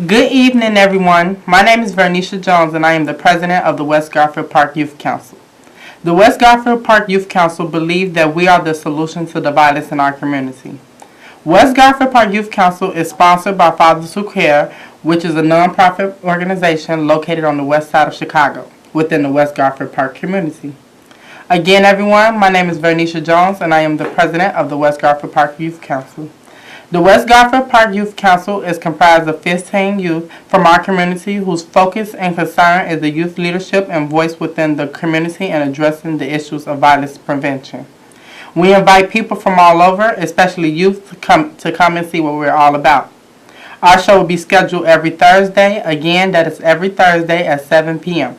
Good evening, everyone. My name is Vernisha Jones, and I am the president of the West Garfield Park Youth Council. The West Garfield Park Youth Council believes that we are the solution to the violence in our community. West Garfield Park Youth Council is sponsored by Fathers Who Care, which is a nonprofit organization located on the west side of Chicago, within the West Garfield Park community. Again, everyone, my name is Vernisha Jones, and I am the president of the West Garfield Park Youth Council. The West Garfield Park Youth Council is comprised of 15 youth from our community whose focus and concern is the youth leadership and voice within the community and addressing the issues of violence prevention. We invite people from all over, especially youth, to come and see what we're all about. Our show will be scheduled every Thursday. Again, that is every Thursday at 7 p.m.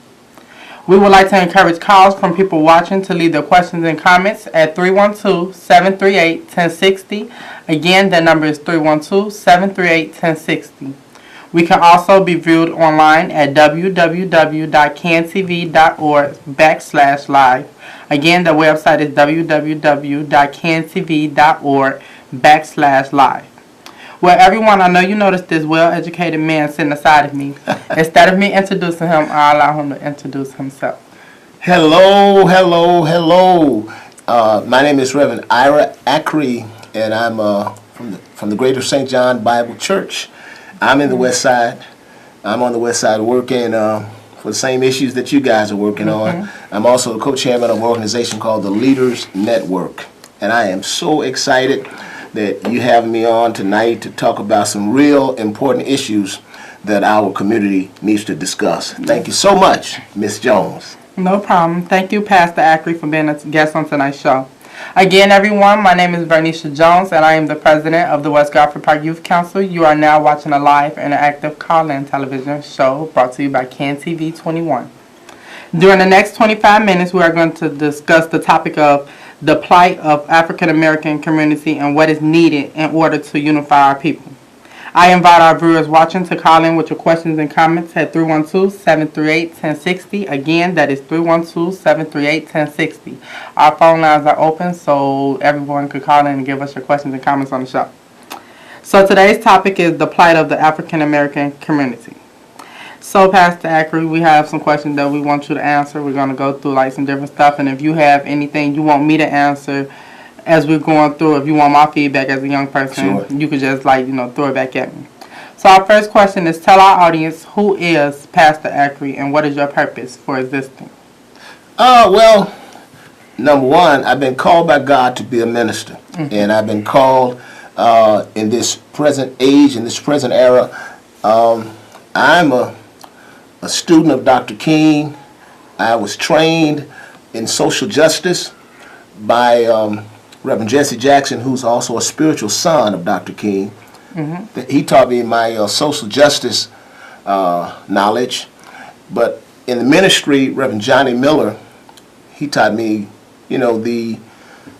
We would like to encourage calls from people watching to leave their questions and comments at 312-738-1060. Again, that number is 312-738-1060. We can also be viewed online at www.cantv.org/live. Again, the website is www.cantv.org/live. Well, everyone, I know you noticed this well-educated man sitting aside of me. Instead of me introducing him, I'll allow him to introduce himself. Hello. My name is Reverend Ira Ackrey, and I'm from the Greater St. John Bible Church. I'm in the West Side. I'm on the West Side working for the same issues that you guys are working on. I'm also the co-chairman of an organization called the Leaders Network, and I am so excited that you have me on tonight to talk about some real important issues that our community needs to discuss. Thank you so much, Ms. Jones. No problem. Thank you, Pastor Ackrey, for being a guest on tonight's show. Again, everyone, my name is Vernisha Jones, and I am the president of the West Garfield Park Youth Council. You are now watching a live interactive call-in television show brought to you by CanTV 21. During the next 25 minutes, we are going to discuss the topic of the plight of African American community and what is needed in order to unify our people. I invite our viewers watching to call in with your questions and comments at 312-738-1060. Again, that is 312-738-1060. Our phone lines are open so everyone could call in and give us your questions and comments on the show. So today's topic is the plight of the African American community. So, Pastor Ackrey, we have some questions that we want you to answer. We're going to go through some different stuff, and if you have anything you want me to answer as we're going through, if you want my feedback as a young person, sure, you could just throw it back at me. So our first question is, tell our audience, who is Pastor Ackrey and what is your purpose for existing? Well, number one, I've been called by God to be a minister, and I've been called in this present age, in this present era. I'm a student of Dr. King. I was trained in social justice by Reverend Jesse Jackson, who's also a spiritual son of Dr. King. He taught me my social justice knowledge. But in the ministry, Reverend Johnny Miller, he taught me, the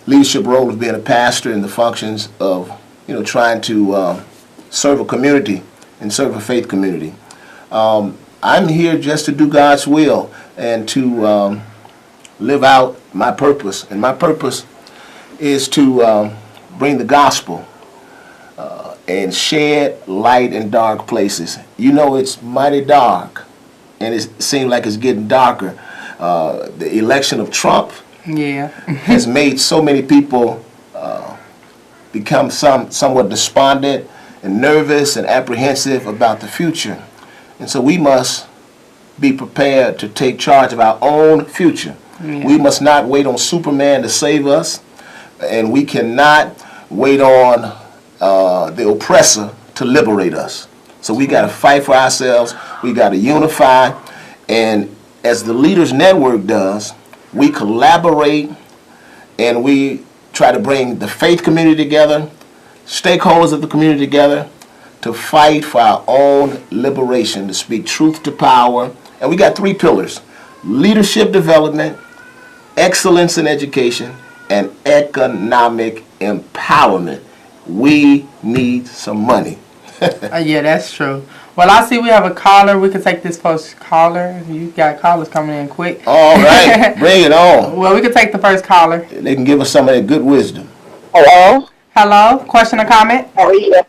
leadership role of being a pastor and the functions of, trying to serve a community and serve a faith community. I'm here just to do God's will and to live out my purpose. And my purpose is to bring the gospel and shed light in dark places. It's mighty dark, and it seems like it's getting darker. The election of Trump has made so many people become somewhat despondent and nervous and apprehensive about the future. And so we must be prepared to take charge of our own future. We must not wait on Superman to save us, and we cannot wait on the oppressor to liberate us. So we got to fight for ourselves. We got to unify. And as the Leaders Network does, we collaborate and we try to bring the faith community together, stakeholders of the community together, to fight for our own liberation, to speak truth to power. And we got three pillars: leadership development, excellence in education, and economic empowerment. We need some money. Yeah, that's true. Well, I see we have a caller. We can take this first caller. You got callers coming in quick. All right, bring it on. Well, we can take the first caller. They can give us some of that good wisdom. Hello? Hello? Question or comment? How are you?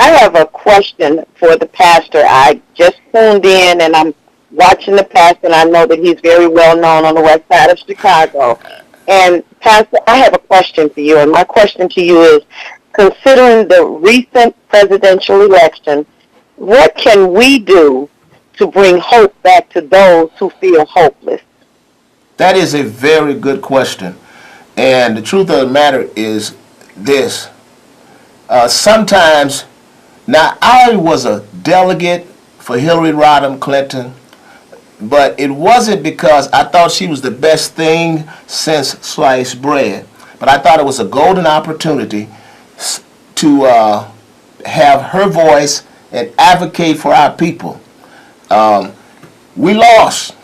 I have a question for the pastor. I just tuned in and I'm watching the pastor, and I know that he's very well known on the west side of Chicago. And Pastor, I have a question for you, and my question to you is, considering the recent presidential election, what can we do to bring hope back to those who feel hopeless? That is a very good question. And the truth of the matter is this. Sometimes, now I was a delegate for Hillary Rodham Clinton, but it wasn't because I thought she was the best thing since sliced bread. But I thought it was a golden opportunity to have her voice and advocate for our people. We lost.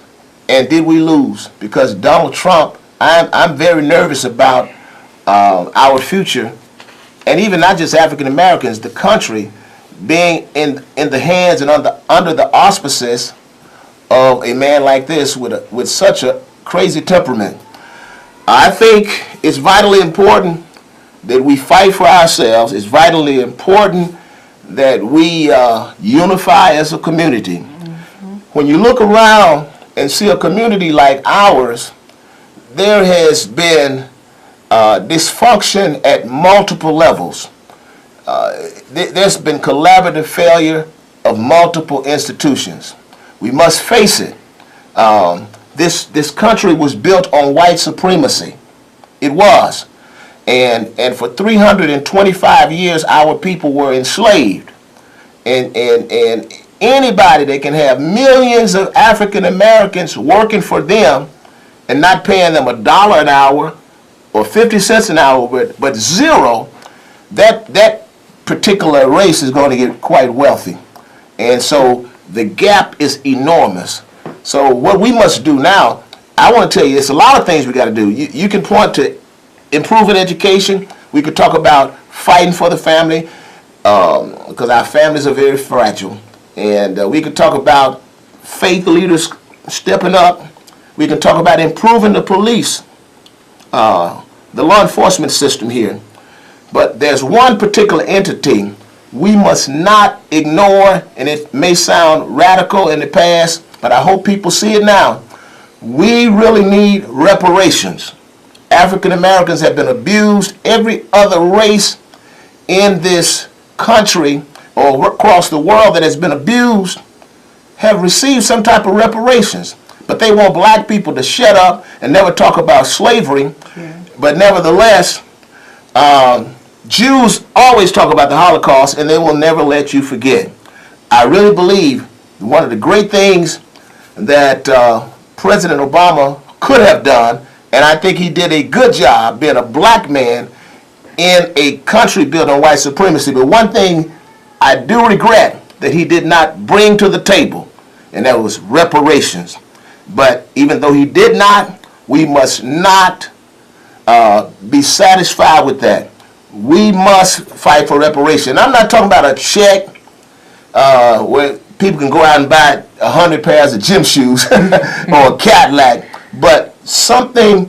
And did we lose? Because Donald Trump, I'm very nervous about our future, and even not just African Americans, the country being in the hands and under the auspices of a man like this with such a crazy temperament. I think it's vitally important that we fight for ourselves. It's vitally important that we unify as a community. When you look around and see a community like ours, there has been dysfunction at multiple levels. There's been collaborative failure of multiple institutions. We must face it. This country was built on white supremacy. It was. And for 325 years, our people were enslaved. And anybody that can have millions of African Americans working for them and not paying them $1 an hour or 50 cents an hour, but zero, that particular race is going to get quite wealthy. And so the gap is enormous. So what we must do now, I want to tell you, it's a lot of things we got to do. You can point to improving education. We could talk about fighting for the family, because our families are very fragile. And we could talk about faith leaders stepping up. We can talk about improving the police, the law enforcement system here. But there's one particular entity we must not ignore, and it may sound radical in the past, but I hope people see it now. We really need reparations. African Americans have been abused. Every other race in this country or across the world that has been abused have received some type of reparations. But they want black people to shut up and never talk about slavery. Yeah. But nevertheless, Jews always talk about the Holocaust, and they will never let you forget. I really believe one of the great things that President Obama could have done, and I think he did a good job being a black man in a country built on white supremacy. But one thing I do regret that he did not bring to the table, and that was reparations. But even though he did not, we must not be satisfied with that. We must fight for reparation. I'm not talking about a check where people can go out and buy 100 pairs of gym shoes or a Cadillac, but something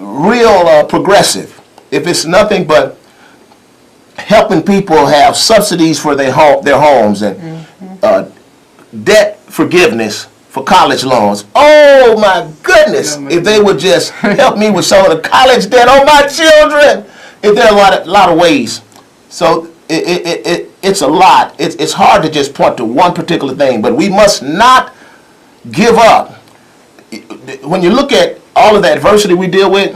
real progressive. If it's nothing but helping people have subsidies for their homes and debt forgiveness for college loans. Oh my goodness! If they would just help me with some of the college debt on my children. If there are a lot of ways. So it's a lot. It's hard to just point to one particular thing, but we must not give up. When you look at all of the adversity we deal with,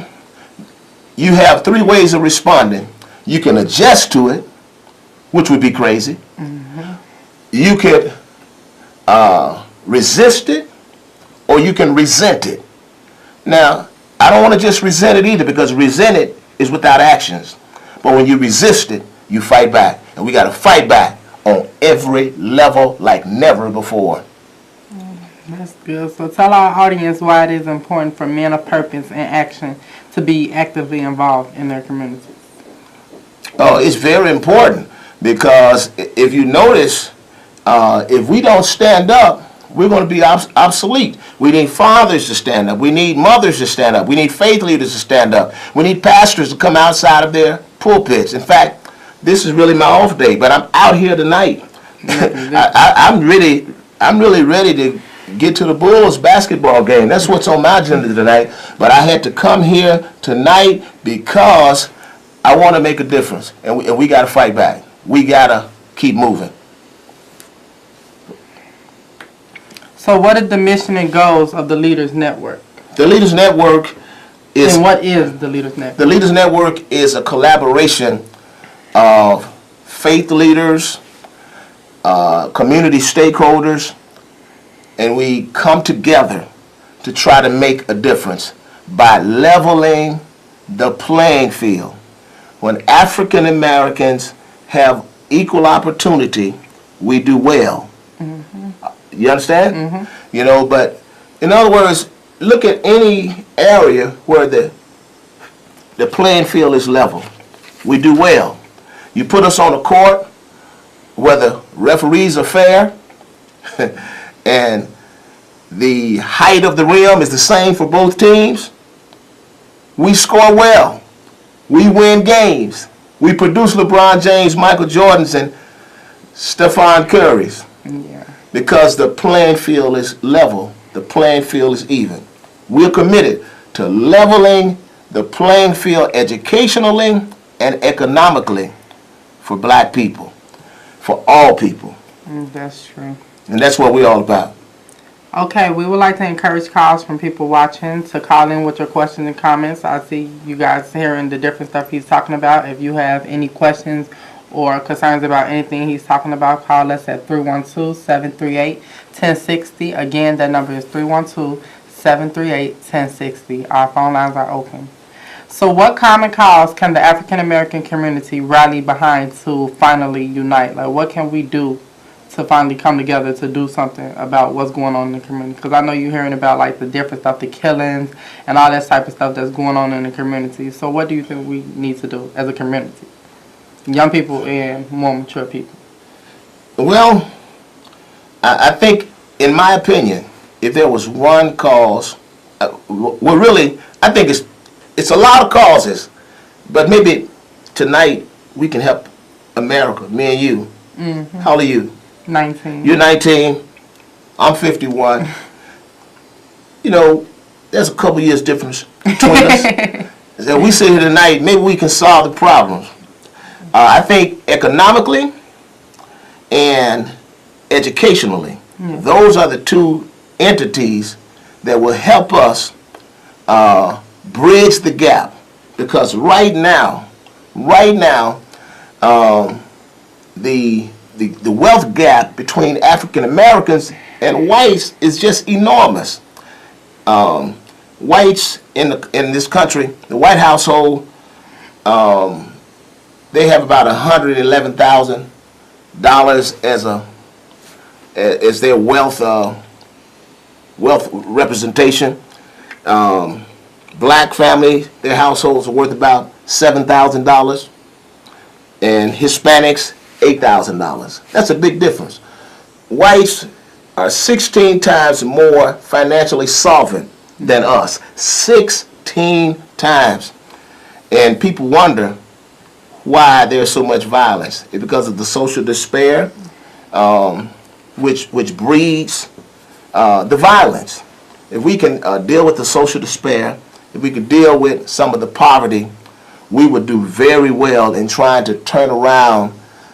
you have three ways of responding. You can adjust to it, which would be crazy. Mm-hmm. You could resist it, or you can resent it. Now, I don't want to just resent it either, because resent it is without actions. But when you resist it, you fight back. And we got to fight back on every level like never before. That's good. So tell our audience why it is important for men of purpose and action to be actively involved in their communities. Oh, it's very important, because if you notice, if we don't stand up, we're going to be obsolete. We need fathers to stand up. We need mothers to stand up. We need faith leaders to stand up. We need pastors to come outside of their pulpits. In fact, this is really my off day, but I'm out here tonight. I'm really ready to get to the Bulls basketball game. That's what's on my agenda tonight. But I had to come here tonight because I want to make a difference, and we got to fight back. We got to keep moving. So what is the mission and goals of the Leaders Network? The Leaders Network is... And what is the Leaders Network? The Leaders Network is a collaboration of faith leaders, community stakeholders, and we come together to try to make a difference by leveling the playing field. When African Americans have equal opportunity, we do well. Mm-hmm. You understand? Mm-hmm. You know, but in other words, look at any area where the playing field is level. We do well. You put us on a court where the referees are fair and the height of the rim is the same for both teams, we score well. We win games. We produce LeBron James, Michael Jordans, and Stephon Curry's. Yeah. Because the playing field is level. The playing field is even. We're committed to leveling the playing field educationally and economically for black people, for all people. That's true. And that's what we're all about. Okay, we would like to encourage calls from people watching to call in with your questions and comments. I see you guys hearing the different stuff he's talking about. If you have any questions or concerns about anything he's talking about, call us at 312-738-1060. Again, that number is 312-738-1060. Our phone lines are open. So what common cause can the African American community rally behind to finally unite? Like, what can we do to finally come together to do something about what's going on in the community? Because I know you're hearing about like the different stuff, the killings and all that type of stuff that's going on in the community. So what do you think we need to do as a community? Young people and more mature people. Well, I think, in my opinion, if there was one cause, well, really, I think it's a lot of causes, but maybe tonight we can help America, me and you. Mm-hmm. How old are you? 19. You're 19. I'm 51. You know, there's a couple years difference between us. So we sit here tonight, maybe we can solve the problems. I think economically and educationally, those are the two entities that will help us bridge the gap. Because right now, the wealth gap between African Americans and whites is just enormous. Whites in this country, the white household, they have about $111,000 as their wealth representation. Black families, their households are worth about $7,000, and Hispanics $8,000. That's a big difference. Whites are 16 times more financially solvent than us. 16 times. And people wonder why there's so much violence. It's because of the social despair, which breeds the violence. If we can deal with the social despair, if we could deal with some of the poverty, we would do very well in trying to turn around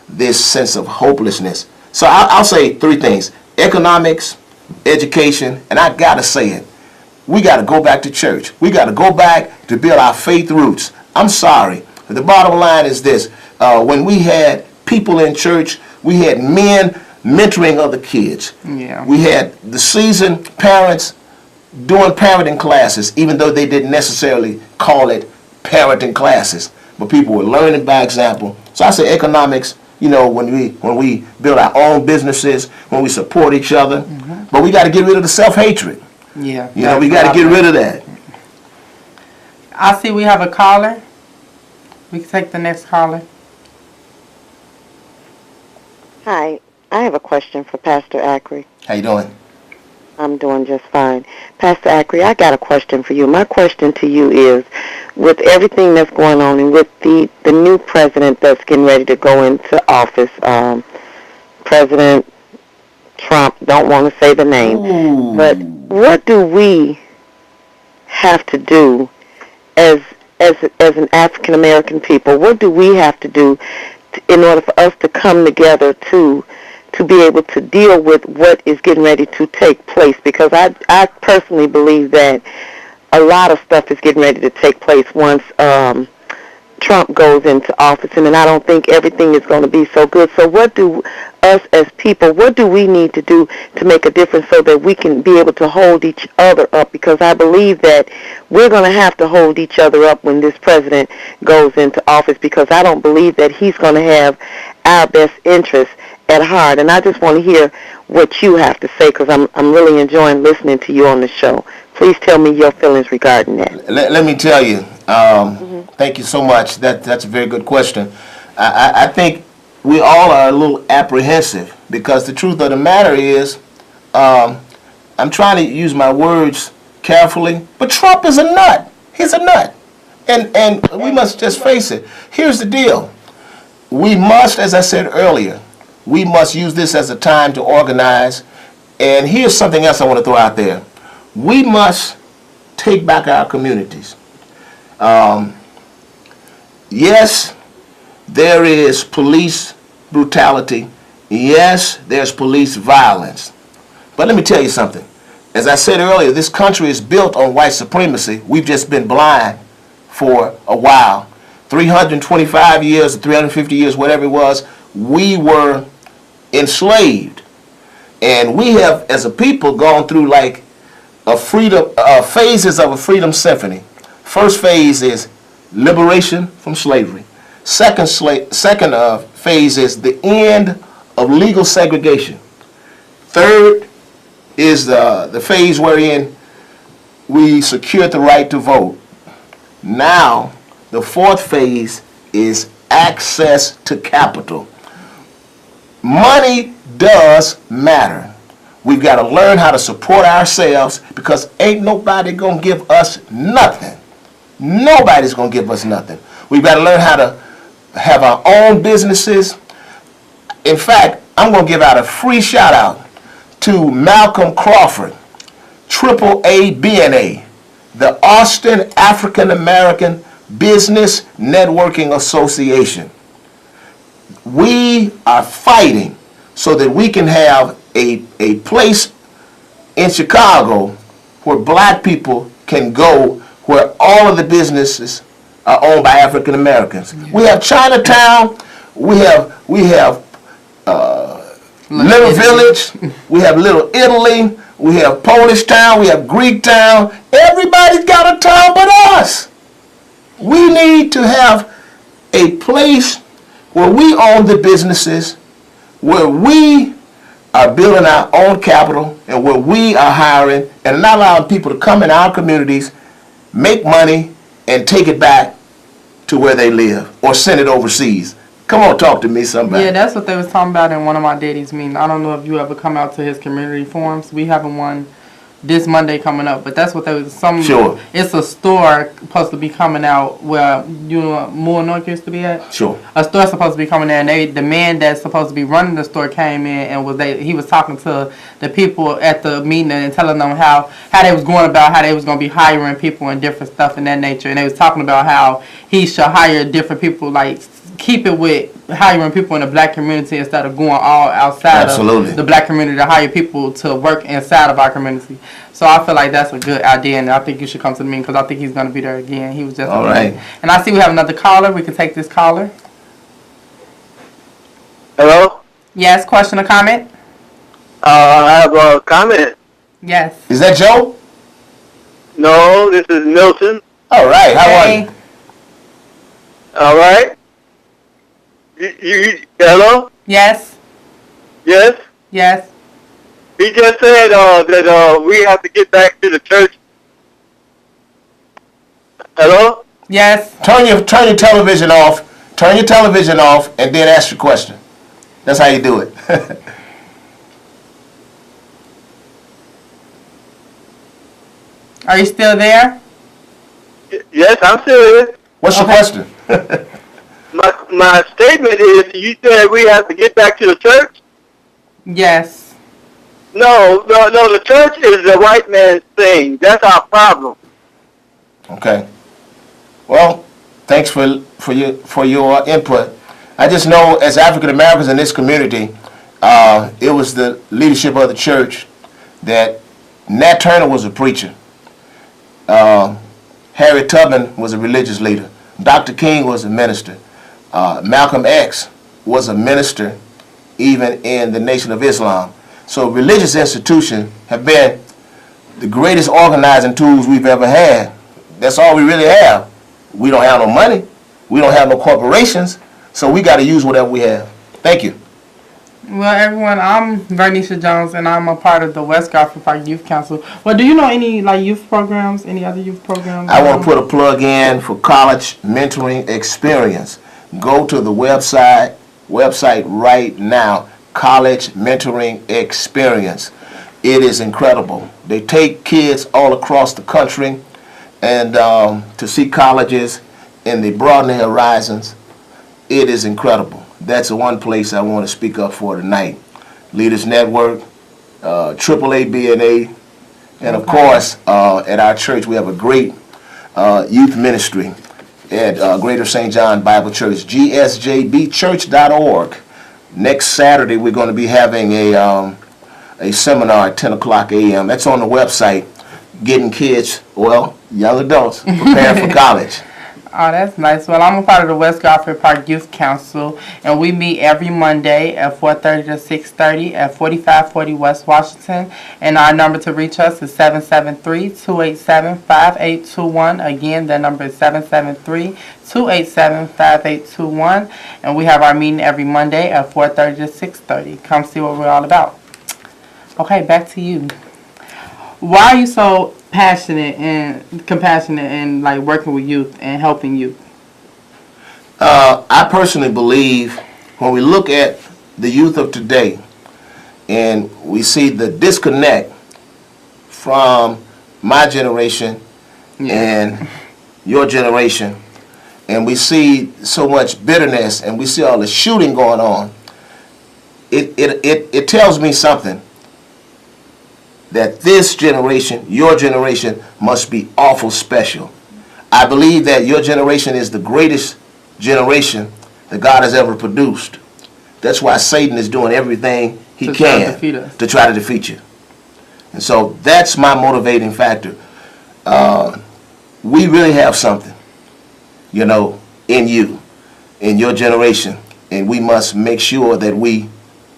this sense of hopelessness. So I'll say three things: economics, education, and I gotta say it, we gotta go back to church. We gotta go back to build our faith roots. I'm sorry, but the bottom line is this: when we had people in church, we had men mentoring other kids. Yeah. We had the seasoned parents doing parenting classes, even though they didn't necessarily call it parenting classes, but people were learning by example. So I say economics, you know, when we build our own businesses, when we support each other, but we got to get rid of the self-hatred. Yeah. You know, we got to get rid of that. I see we have a caller. We can take the next caller. Hi, I have a question for Pastor Ackery. How you doing? I'm doing just fine. Pastor Ackery, I got a question for you. My question to you is, with everything that's going on and with the new president that's getting ready to go into office, President Trump, don't want to say the name, but what do we have to do as an African American people? What do we have to do in order for us to come together to be able to deal with what is getting ready to take place? Because I personally believe that a lot of stuff is getting ready to take place once Trump goes into office, and then I don't think everything is going to be so good. So what do us as people, what do we need to do to make a difference so that we can be able to hold each other up? Because I believe that we're going to have to hold each other up when this president goes into office, because I don't believe that he's going to have our best interests at heart. And I just want to hear what you have to say, because I'm really enjoying listening to you on the show. Please tell me your feelings regarding that. Let me tell you, thank you so much. That's a very good question. I think we all are a little apprehensive, because the truth of the matter is, I'm trying to use my words carefully, but Trump is a nut. He's a nut. And we must just face it. Here's the deal. We must, as I said earlier, we must use this as a time to organize. And here's something else I want to throw out there. We must take back our communities. Yes, there is police brutality. Yes, there's police violence. But let me tell you something. As I said earlier, this country is built on white supremacy. We've just been blind for a while. 325 years, 350 years, whatever it was, we were enslaved. And we have, as a people, gone through like phases of a freedom symphony. First phase is liberation from slavery. Second phase is the end of legal segregation. Third is the phase wherein we secured the right to vote. Now, the fourth phase is access to capital. Money does matter. We've got to learn how to support ourselves, because ain't nobody going to give us nothing. Nobody's going to give us nothing. We've got to learn how to have our own businesses. In fact, I'm going to give out a free shout out to Malcolm Crawford, AAA BNA, the Austin African American Business Networking Association. We are fighting so that we can have a place in Chicago where black people can go, where all of the businesses are owned by African Americans. Yeah. We have Chinatown, we have Little Village, we have Little Italy, we have Polish Town, we have Greek Town. Everybody's got a town but us. We need to have a place where we own the businesses, where we are building our own capital, and where we are hiring and not allowing people to come in our communities, make money, and take it back to where they live or send it overseas. Come on, talk to me, somebody. Yeah, that's what they was talking about in one of my daddy's meetings. I don't know if you ever come out to his community forums. We having one this Monday coming up, but that's what they was. Sure. It's a store supposed to be coming out where Moore North used to be at. Sure. A store supposed to be coming there, and the man that's supposed to be running the store came in and he was talking to the people at the meeting and telling them how they was going about how they was going to be hiring people and different stuff in that nature, and they was talking about how he should hire different people, like keep it with hiring people in the black community instead of going all outside of the black community to hire people to work inside of our community. So I feel like that's a good idea, and I think you should come to the meeting because I think he's going to be there again. He was just all right. And I see we have another caller. We can take this caller. Hello? Yes, question or comment? I have a comment. Yes. Is that Joe? No, this is Milton. All right. How are you? All right. Hello? Yes. Yes? Yes. He just said that we have to get back to the church. Hello? Yes. Turn your television off. Turn your television off and then ask your question. That's how you do it. Are you still there? Yes, I'm serious. What's your Okay. question? My statement is, you said we have to get back to the church. Yes. No, the church is the white man's thing. That's our problem. Okay. Well, thanks for your input. I just know as African Americans in this community, it was the leadership of the church that Nat Turner was a preacher. Harriet Tubman was a religious leader. Dr. King was a minister. Malcolm X was a minister even in the Nation of Islam. So religious institutions have been the greatest organizing tools we've ever had. That's all we really have. We don't have no money. We don't have no corporations. So we got to use whatever we have. Thank you. Well, everyone, I'm Vernisha Jones, and I'm a part of the West Garfield Park Youth Council. Well, do you know any youth programs, any other youth programs? I want to put a plug in for college mentoring experience. Go to the website right now, College Mentoring Experience. It is incredible. They take kids all across the country and to see colleges, and they broaden their horizons. It is incredible. That's the one place I want to speak up for tonight. Leaders Network, AAA BNA, and of course, at our church we have a great youth ministry at Greater St. John Bible Church, gsjbchurch.org. Next Saturday we're going to be having a seminar at 10 o'clock a.m. That's on the website, getting kids, well, young adults, preparing for college. Oh, that's nice. Well, I'm a part of the West Garfield Park Youth Council, and we meet every Monday at 4:30 to 6:30 at 4540 West Washington. And our number to reach us is 773-287-5821. Again, that number is 773-287-5821. And we have our meeting every Monday at 4:30 to 6:30. Come see what we're all about. Okay, back to you. Why are you so passionate and compassionate and working with youth and helping youth? I personally believe when we look at the youth of today and we see the disconnect from my generation and your generation, and we see so much bitterness and we see all the shooting going on, it tells me something. That this generation, your generation, must be awful special. I believe that your generation is the greatest generation that God has ever produced. That's why Satan is doing everything he can to try to defeat you. And so that's my motivating factor. We really have something, in you, in your generation, and we must make sure that we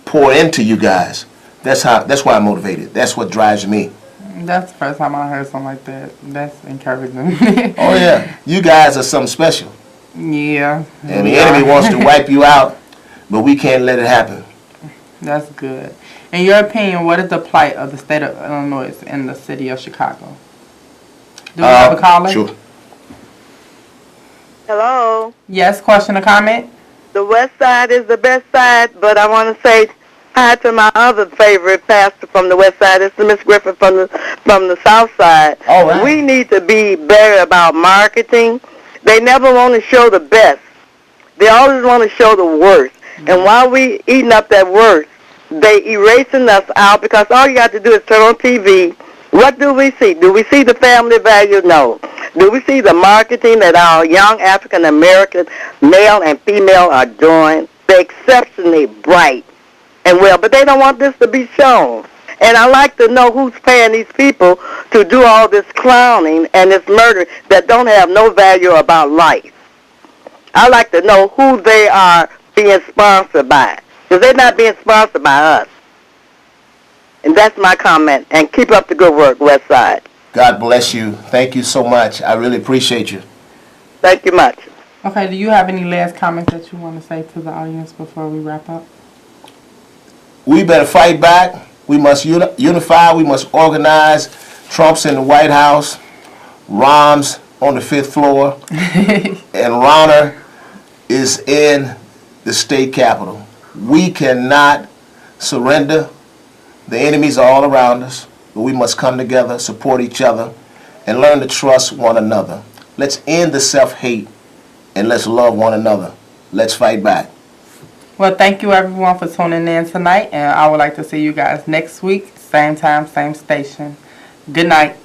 pour into you guys. That's why I'm motivated. That's what drives me. That's the first time I heard something like that. That's encouraging. Oh yeah, you guys are something special. Yeah. And the enemy wants to wipe you out, but we can't let it happen. That's good. In your opinion, what is the plight of the state of Illinois and the city of Chicago? Do we have a caller? Sure. Hello. Yes, question or comment? The West Side is the best side, but I want to say hi to my other favorite pastor from the West Side. It's Miss Griffin from the South Side. All right. We need to be better about marketing. They never want to show the best. They always want to show the worst. Mm-hmm. And while we eating up that worst, they erasing us out because all you got to do is turn on TV. What do we see? Do we see the family value? No. Do we see the marketing that our young African American male and female are doing? They're exceptionally bright and well, but they don't want this to be shown. And I like to know who's paying these people to do all this clowning and this murder that don't have no value about life. I like to know who they are being sponsored by, because they're not being sponsored by us. And that's my comment. And keep up the good work, West Side. God bless you. Thank you so much. I really appreciate you. Thank you much. Okay, do you have any last comments that you want to say to the audience before we wrap up? We better fight back. We must unify. We must organize. Trump's in the White House. Rahm's on the 5th floor. And Rauner is in the state capitol. We cannot surrender. The enemies are all around us. But we must come together, support each other, and learn to trust one another. Let's end the self-hate and let's love one another. Let's fight back. Well, thank you everyone for tuning in tonight, and I would like to see you guys next week, same time, same station. Good night.